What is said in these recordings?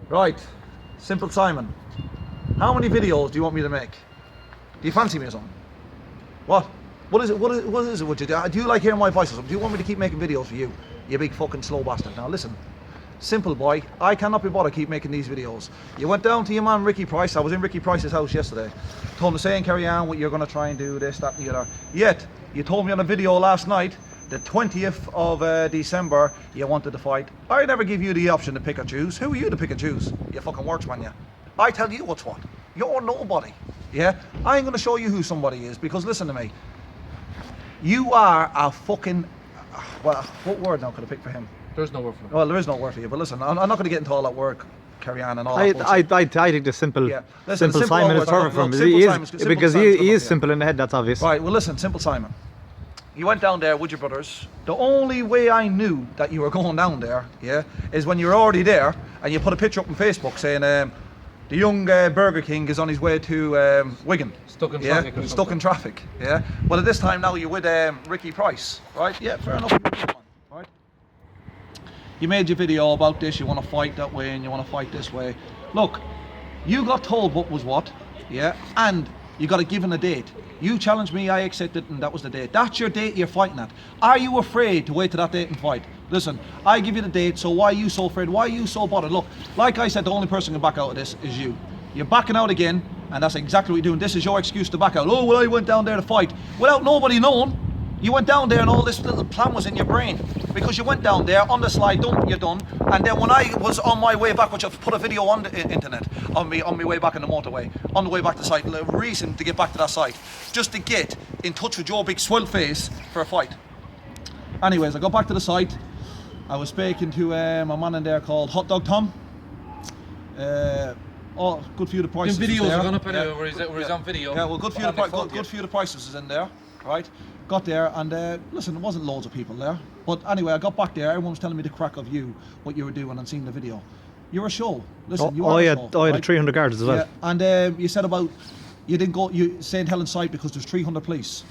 Right, Simple Simon. How many videos do you want me to make? Do you fancy me or something? What? What is it? What is it? Would you do? Do you like hearing my voice or something? Do you want me to keep making videos for you? You big fucking slow bastard. Now listen. Simple boy, I cannot be bothered keep making these videos. You went down to your man Ricky Price. I was in Ricky Price's house yesterday. Told him to say and carry on what you're going to try and do, this, that and the other. Yet, you told me on a video last night, the 20th of December, you wanted to fight. I never give you the option to pick and choose. Who are you to pick and choose? You fucking works man, you. I tell you what's what. You're nobody. Yeah? I ain't going to show you who somebody is because listen to me. You are a fucking... Well, what word now could I pick for him? There's no word for him. Well, there is no word for you, but listen, I'm not going to get into all that word, carry on and all I that. think the simple, Yeah. Listen, simple Simon is perfect for him. Because he is simple in the head, that's obvious. Right, well listen, Simple Simon. You went down there with your brothers. The only way I knew that you were going down there, yeah, is when you were already there and you put a picture up on Facebook saying the young Burger King is on his way to Wigan. Stuck in traffic. Yeah, stuck in traffic, yeah. Well, at this time now you're with Ricky Price, right? Yeah, fair enough. Right? You made your video about this, you want to fight that way and you want to fight this way. Look, you got told what was what, yeah, and you got given a date. You challenged me, I accepted, and that was the date. That's your date you're fighting at. Are you afraid to wait to that date and fight? Listen, I give you the date, so why are you so afraid? Why are you so bothered? Look, like I said, the only person who can back out of this is you. You're backing out again, and that's exactly what you're doing. This is your excuse to back out. Oh, well, I went down there to fight. Without nobody knowing. You went down there and all this little plan was in your brain. Because you went down there, on the slide, done what you done, and then when I was on my way back, which I've put a video on the internet, on my way back in the motorway, on the way back to the site, the reason to get back to that site, just to get in touch with your big swell face for a fight. Anyways, I got back to the site, I was speaking to a man in there called Hot Dog Tom. Oh, good few of the prices. The videos there. are gonna put it where he's on video. Yeah, well, good few of the prices is in there, right? Got there and listen, there wasn't loads of people there. But anyway, I got back there, everyone was telling me the crack of you, what you were doing and seeing the video. You're a show. Listen, you are a show. I had right? 300 guards as well. Yeah, and you said about, you didn't go, you St. Helens site because there's 300 police.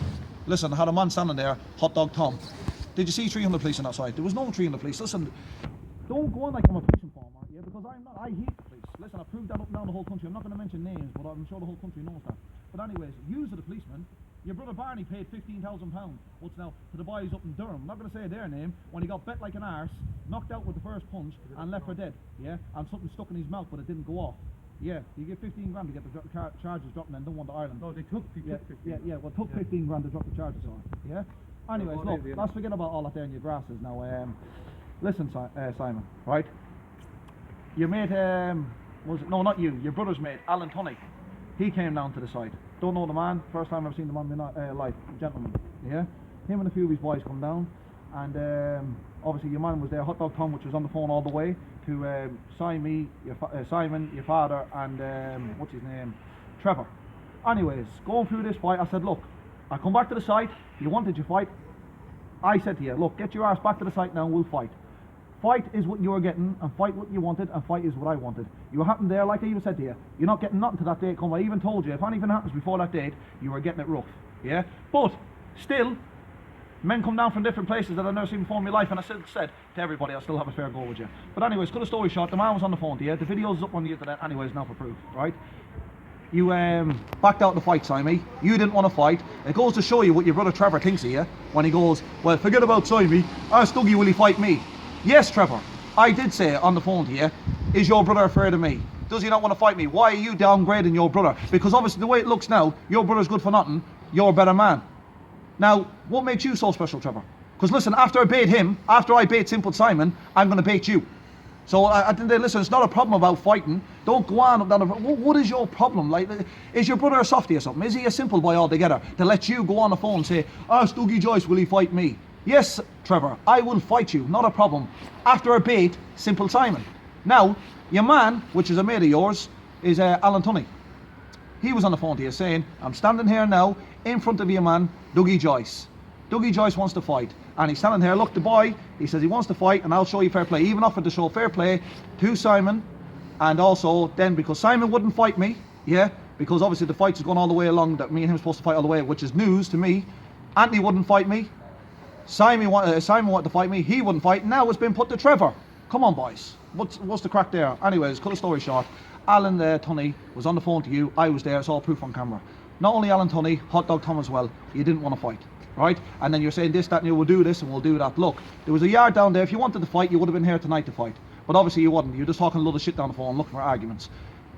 Listen, I had a man standing there, Hot Dog Tom. Did you see 300 police on that site? There was no 300 police. Listen, don't go on like I'm a police informer, yeah, because I'm not, I hate the police. Listen, I proved that up and down the whole country. I'm not going to mention names, but I'm sure the whole country knows that. But anyways, use of the policeman. Your brother Barney paid £15,000, what's now, to the boys up in Durham. I'm not going to say their name, when he got bet like an arse, knocked out with the first punch, and left for dead, yeah? And something stuck in his mouth, but it didn't go off. Yeah, you get 15 grand to get the charges dropped and then don't want to Ireland. No, they took 15. Well, took 15 grand to drop the charges on, yeah? Anyways, look, let's forget about all that there in your grasses now. Listen, Simon, right? Your mate, no, not you, your brother's mate, Alan Tunney. He came down to the site. Don't know the man, first time I've seen the man in my life, gentleman, yeah? Him and a few of his boys come down, and obviously your man was there, Hot Dog Tom, which was on the phone all the way, to Simon, your father, and what's his name, Trevor. Anyways, going through this fight, I said, look, I come back to the site, you wanted your fight. I said to you, look, get your ass back to the site now, we'll fight. Fight is what you were getting, and fight what you wanted, and fight is what I wanted. You happened there, like I even said to you, you're not getting nothing to that date come. I even told you, if anything happens before that date, you were getting it rough, yeah? But, still, men come down from different places that I've never seen before in my life, and I said to everybody, I'll still have a fair go with you. But anyways, cut the story short, the man was on the phone to you, the video's up on the internet anyways now for proof, right? You backed out the fight, Simey. You didn't want to fight. It goes to show you what your brother Trevor thinks of you, when he goes, well, forget about Simey, ask Dougie, will he fight me? Yes, Trevor, I did say on the phone to you, is your brother afraid of me? Does he not want to fight me? Why are you downgrading your brother? Because obviously the way it looks now, your brother's good for nothing, you're a better man. Now, what makes you so special, Trevor? Because listen, after I bait him, after I bait Simple Simon, I'm going to bait you. So I think, listen, it's not a problem about fighting. Don't go on. What is your problem? Like, is your brother a softie or something? Is he a simple boy altogether to let you go on the phone and say, ask Dougie Joyce, will he fight me? Yes, Trevor, I will fight you, not a problem. After I bait Simple Simon. Now, your man, which is a mate of yours, is Alan Tunney. He was on the phone to you saying, I'm standing here now in front of your man, Dougie Joyce. Dougie Joyce wants to fight. And he's standing here, look, the boy, he says he wants to fight and I'll show you fair play. He even offered to show fair play to Simon. And also then, because Simon wouldn't fight me, yeah, because obviously the fight is going all the way along, that me and him are supposed to fight all the way, which is news to me. Anthony wouldn't fight me. Simon wanted to fight me, he wouldn't fight. Now it's been put to Trevor. Come on, boys. What's the crack there? Anyways, cut the story short. Alan Tunney was on the phone to you. I was there. It's all proof on camera. Not only Alan Tunney, Hot Dog Tom as well. You didn't want to fight, right? And then you're saying this, that, and you will do this and we'll do that. Look, there was a yard down there. If you wanted to fight, you would have been here tonight to fight. But obviously you wouldn't. You're just talking a lot of shit down the phone, looking for arguments.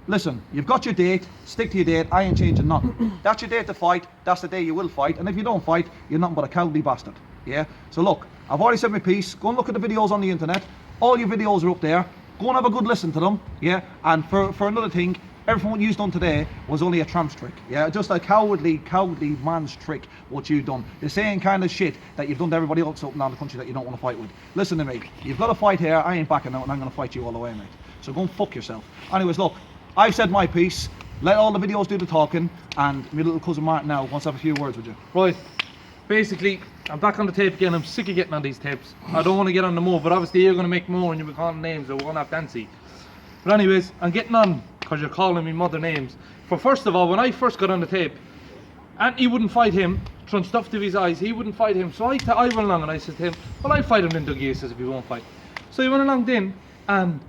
Listen, you've got your date. Stick to your date. I ain't changing nothing. That's your date to fight. That's the day you will fight. And if you don't fight, you're nothing but a cowardly bastard. Yeah. So look, I've already said my piece. Go and look at the videos on the internet. All your videos are up there. Go and have a good listen to them. Yeah. And for another thing, everything what you've done today was only a tramp's trick. Yeah. Just a cowardly man's trick. What you've done. The same kind of shit that you've done to everybody else up and down the country that you don't want to fight with. Listen to me. You've got to fight here. I ain't backing out, and I'm going to fight you all the way, mate. So go and fuck yourself. Anyways, look. I've said my piece. Let all the videos do the talking, and my little cousin Martin now wants to have a few words with you. Right. Basically, I'm back on the tape again. I'm sick of getting on these tapes. I don't want to get on the more, but obviously you're going to make more and you'll be calling names, so we're going to have fancy. But anyways, I'm getting on because you're calling me mother names. For first of all, when I first got on the tape, Anthony wouldn't fight him, throwing stuff to his eyes. He wouldn't fight him. So I went along and I said to him, well, I'll fight him then, Dougie. He says, if he won't fight. So he went along then. And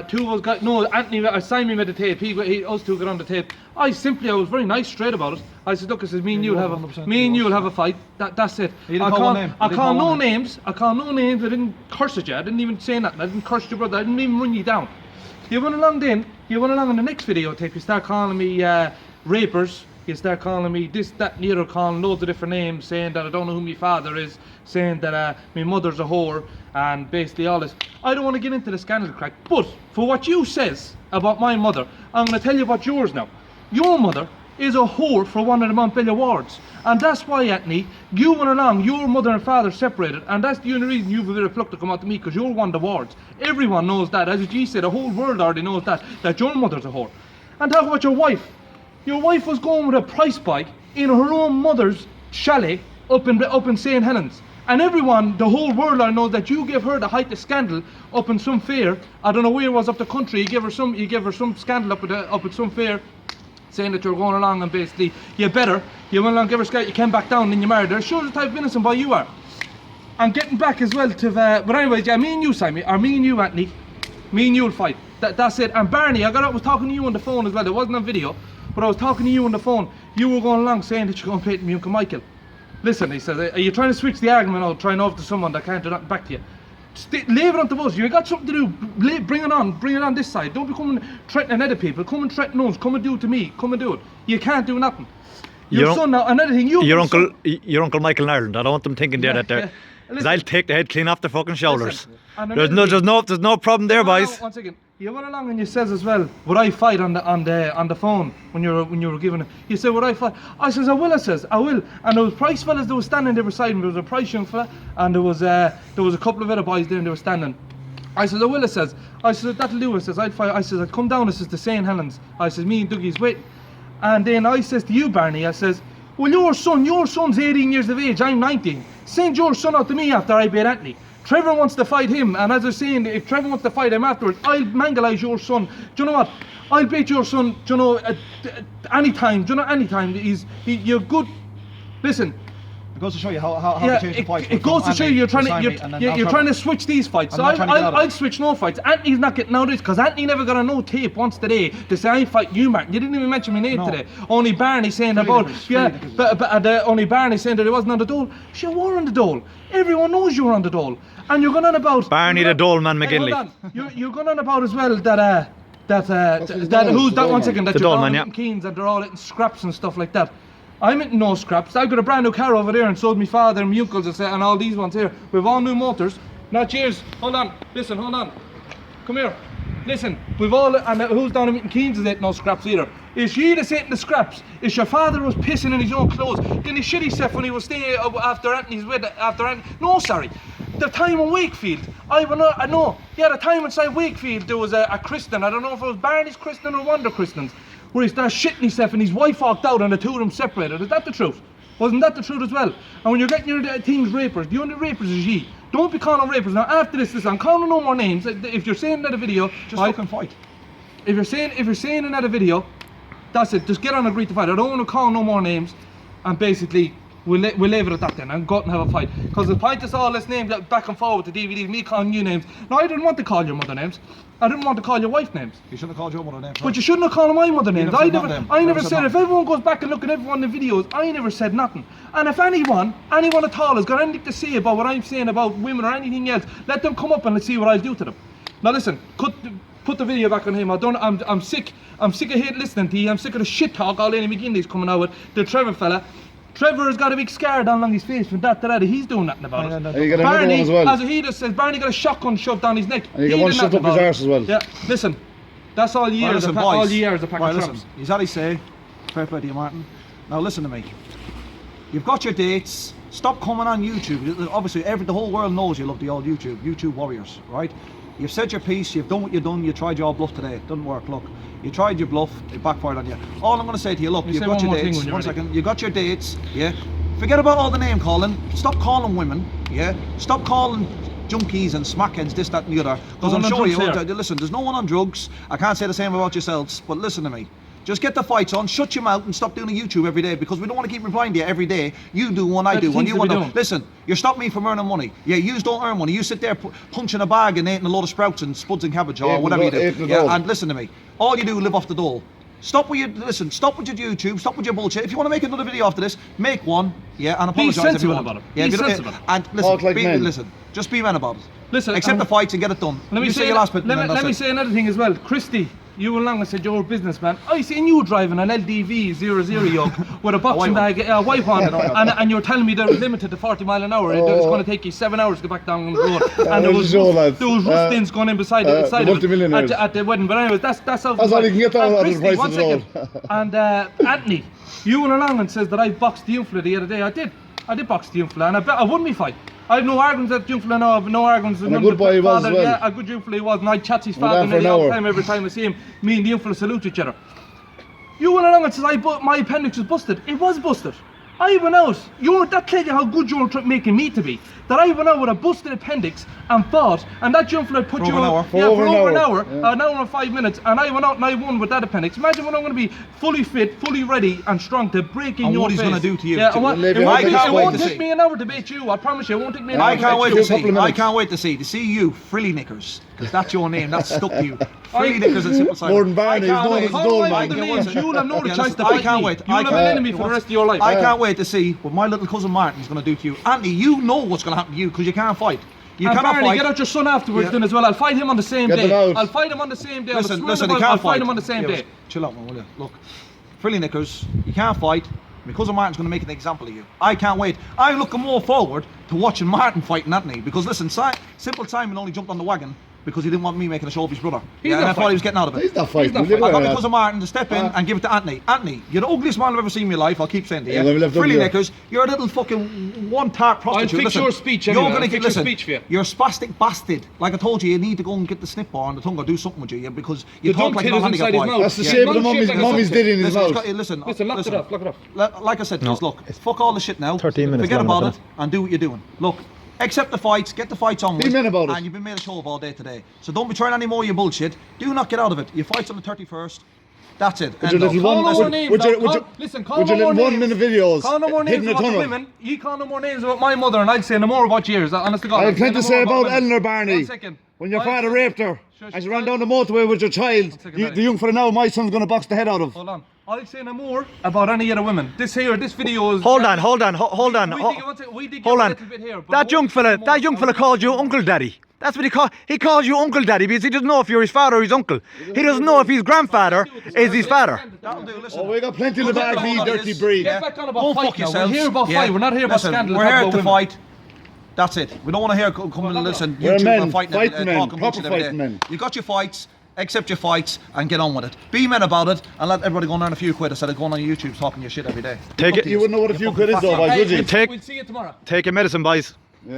two of us got, no, Anthony, Simon made the tape, us two got on the tape. I was very nice, straight about it. I said, look, I said, me and you'll have a fight, that's it. I call no names, I didn't curse at you, I didn't even say nothing, I didn't curse your brother, I didn't even run you down. You went along in the next videotape, you start calling me rapers, you start calling me this, that, and the other, calling loads of different names, saying that I don't know who my father is, saying that my mother's a whore, and basically all this. I don't want to get into the scandal crack, but for what you says about my mother, I'm going to tell you about yours now. Your mother is a whore for one of the Montpellier wards, and that's why, Anthony, you went along, your mother and father separated, and that's the only reason you've a bit of pluck to come out to me, because you're one of the wards. Everyone knows that, as G said, the whole world already knows that your mother's a whore. And talk about your wife. Your wife was going with a price bike in her own mother's chalet up in St. Helens. And everyone, the whole world knows that you gave her the height of scandal up in some fair. I don't know where it was up the country. You gave her some scandal up at some fair, saying that you're going along and basically you went along, gave her scandal, you came back down and you married her. It shows the type of innocent boy you are. And getting back as well to but anyways, yeah, me and you, Simon, or me and you, Anthony, me and you'll fight. That's it. And Barney, I was talking to you on the phone as well. It wasn't on video. But I was talking to you on the phone. You were going along saying that you're going to pay me Uncle Michael. Listen, he says, are you trying to switch the argument out, trying off to someone that can't do nothing back to you? Leave it on to us. You got something to do. Bring it on this side. Don't be coming threatening other people. Come and threaten us. Come and do it to me. Come and do it. You can't do nothing. Your son now, another thing, your Uncle Michael in Ireland. I don't want them thinking that they're. Because I'll take the head clean off the fucking shoulders. Listen, there's no problem there, boys. One second. You went along and you says as well, would I fight on the phone when you were giving it? You said, would I fight? I says, I will. I will. And there was price fellas that were standing there beside me. There was a price young fella, and there was a couple of other boys there and they were standing. I says, I will. I says, that'll do. I says, I'd fight. I says, I'd come down. I says, to St. Helens. I says, me and Dougie's waiting. And then I says to you, Barney, I says, well, your son's 18 years of age. I'm 19. Send your son out to me after I beat Anthony. Trevor wants to fight him, and as I was saying, if Trevor wants to fight him afterwards, I'll mangalize your son. Do you know what? I'll beat your son, do you know, anytime. Do you know, anytime. You're good. Listen. It goes to show you how to change the fight. It goes to show you you're trying to switch these fights. So I'll switch no fights. Anthony's not getting out of this because Anthony never got a no tape once today to say I fight you, Martin. You didn't even mention my name today. Only Barney saying about only Barney saying that it wasn't on the dole. She were on the dole. Everyone knows you were on the dole, and you're going on about Barney the dole man, McGinley. You're going on about as well that who's that 1 second that the you're all man, eating Keens and they're all eating scraps and stuff like that. I'm in no scraps. I've got a brand new car over there, and so did my father and my uncles and all these ones here. We've all new motors. Now, cheers. Hold on. Listen, hold on. Come here. Listen, we've all, and who's down in Milton Keynes is eating no scraps either. Is she that's eating the scraps? Is your father was pissing in his own clothes? Didn't he shit himself when he was staying after Anthony's wedding? No, sorry. The time in Wakefield, I know. Yeah, the time inside Wakefield there was a christening. I don't know if it was Barney's christening or one of the christenings, where he started shitting himself and his wife walked out and the two of them separated. Is that the truth? Wasn't that the truth as well? And when you're getting your things rapers, the only rapers is ye. Don't be calling rapers. Now after this, I'm calling no more names. If you're saying another video, just fucking fight. If you're saying another video, that's it. Just get on and agree to fight. I don't want to call no more names. And basically, We'll leave it at that then and go out and have a fight. Because the point is all this names back and forward with the DVD, me calling you names. No, I didn't want to call your mother names. I didn't want to call your wife names. You shouldn't have called your mother names. But you shouldn't have called my mother names. I never said, nothing. if everyone goes back and look at everyone in the videos, I never said nothing. And if anyone at all has got anything to say about what I'm saying about women or anything else, let them come up and let's see what I'll do to them. Now listen, put the video back on him. I'm sick of hate listening to you. I'm sick of the shit talk all any Mcginleys coming out with. The Trevor fella. Trevor has got a big scar down along his face from that to that. He's doing nothing about it. And you get another one as well. As he just says, Barney got a shotgun shoved down his neck. And you get one shoved up his arse as well. Yeah, listen. That's all years. All years of pack of trumps. He's had his say. Fair play to you, Martin. Now listen to me. You've got your dates. Stop coming on YouTube. Obviously, the whole world knows you love the old YouTube warriors, right? You've said your piece. You've done what you've done. You tried your bluff today. It didn't work. Look, you tried your bluff. It backfired on you. All I'm going to say to you, look, you've got your dates. One second. You got your dates. Yeah. Forget about all the name calling. Stop calling women. Yeah. Stop calling junkies and smackheads, this, that, and the other. Because I'm sure you. Listen, there's no one on drugs. I can't say the same about yourselves. But listen to me. Just get the fights on, shut your mouth and stop doing a YouTube every day, because we don't want to keep replying to you every day. You do one, I do one, you want to. Listen, you're stopping me from earning money. Yeah, you don't earn money. You sit there punching a bag and eating a load of sprouts and spuds and cabbage or whatever you do. Yeah, and listen to me. All you do is live off the dole. Stop with your YouTube, stop with your bullshit. If you want to make another video after this, make one, yeah, and apologise. Be sensible about it. Yeah, be sensible. And listen, just be men about it. Listen, accept the fights and get it done. Let me say another thing as well. Christy, you along and said you're a businessman. I seen you driving an LDV 00 yoke with a boxing bag, white one, and you're telling me they're limited to 40 mile an hour. It's going to take you 7 hours to get back down the road. And there was rust things going in beside it at the wedding. But anyways, that's all you can get down at the price of the And Anthony, you went along and says that I boxed the Unfla the other day. I did box the Unfla, and I won me fight. I have no arguments at Unfla now. I have no arguments with a good boy he was as well. Yeah, a good Unfla he was, and I chat his father nearly all the time. Every time I see him, me and the Unfla salute each other. You went along and says my appendix was busted. It was busted. I went out. That tells you how good you're making me to be. That I went out with a busted appendix and fought, and that Unfla put you on for over an hour, an hour and 5 minutes, and I went out and I won with that appendix. Imagine when I'm going to be fully fit, fully ready and strong to break in your face. And what he's going to do to you. Yeah, it won't take me an hour to beat you. I promise you, it won't take me an hour. I can't wait to see you, Frilly Knickers, because that's your name. That's stuck to you. Frilly Knickers and Simple Simon. More than Barney, he's known as gold man. You'll have no choice to fight me. You'll have an enemy for the rest of your life. I can't wait to see what my little cousin Martin's going to do to you. Anthony, you know what's going to happen to you because you can't fight. You cannot fight. Get out your son afterwards then as well. I'll fight him on the same day. I'll fight him on the same day. Listen, he can't fight. I'll fight him on the same day. Chill out, man, will you? Look, Frilly Knickers, you can't fight. My cousin Martin's going to make an example of you. I can't wait. I'm looking more forward to watching Martin fighting Anthony, because listen, Simple Simon only jumped on the wagon because he didn't want me making a show of his brother. And I thought he was getting out of it. He's not fighting. I got my cousin Martin to step in and give it to Anthony. Anthony, you're the ugliest man I've ever seen in my life, I'll keep saying to you. Frilly Knickers, you're a little fucking one-tart prostitute. I'll fix your speech anyway. You're going to get speech for you. You're a spastic bastard. Like I told you need to go and get the snip bar on the tongue or do something with you, because you talk like a handicapped boy. That's the shape of the mummy's did in his mouth. Listen, lock it off. Like I said to you, look, fuck all the shit now. 13 minutes. Forget about it and do what you're doing. Look, accept the fights, get the fights on with. Be men about it. And you've been made a show of all day today. So don't be trying any more of your bullshit. Do not get out of it. Your fight's on the 31st. That's it. Call no more names. Listen, call no more names. 1 minute videos. Call no more names about the women. You call no more names about my mother, and I'd say no more about yours. Honest to God. I have plenty to say about Eleanor, Barney. 1 second. When your father raped her, as you ran down the motorway with your child, the young fella now, my son's going to box the head out of. Hold on. I'll say no more about any other women. This video is... Hold on. Hold on. That young fella called you Uncle Daddy. That's what he called. He calls you Uncle Daddy because he doesn't know if you're his father or his uncle. He doesn't know if his grandfather is his father. That'll do, listen. We got plenty in the bag, you dirty breed. Get back on about fight now. We're here about fight. We're not here about scandal. We're here to fight. That's it. We don't want to hear come and listen. YouTube fighting men, proper fighting men. You got your fights. Accept your fights and get on with it. Be men about it and let everybody go and earn a few quid instead of going on YouTube talking your shit every day. Take it. You wouldn't know what a few quid is though, boys, would you? We'll see you tomorrow. Take your medicine, boys.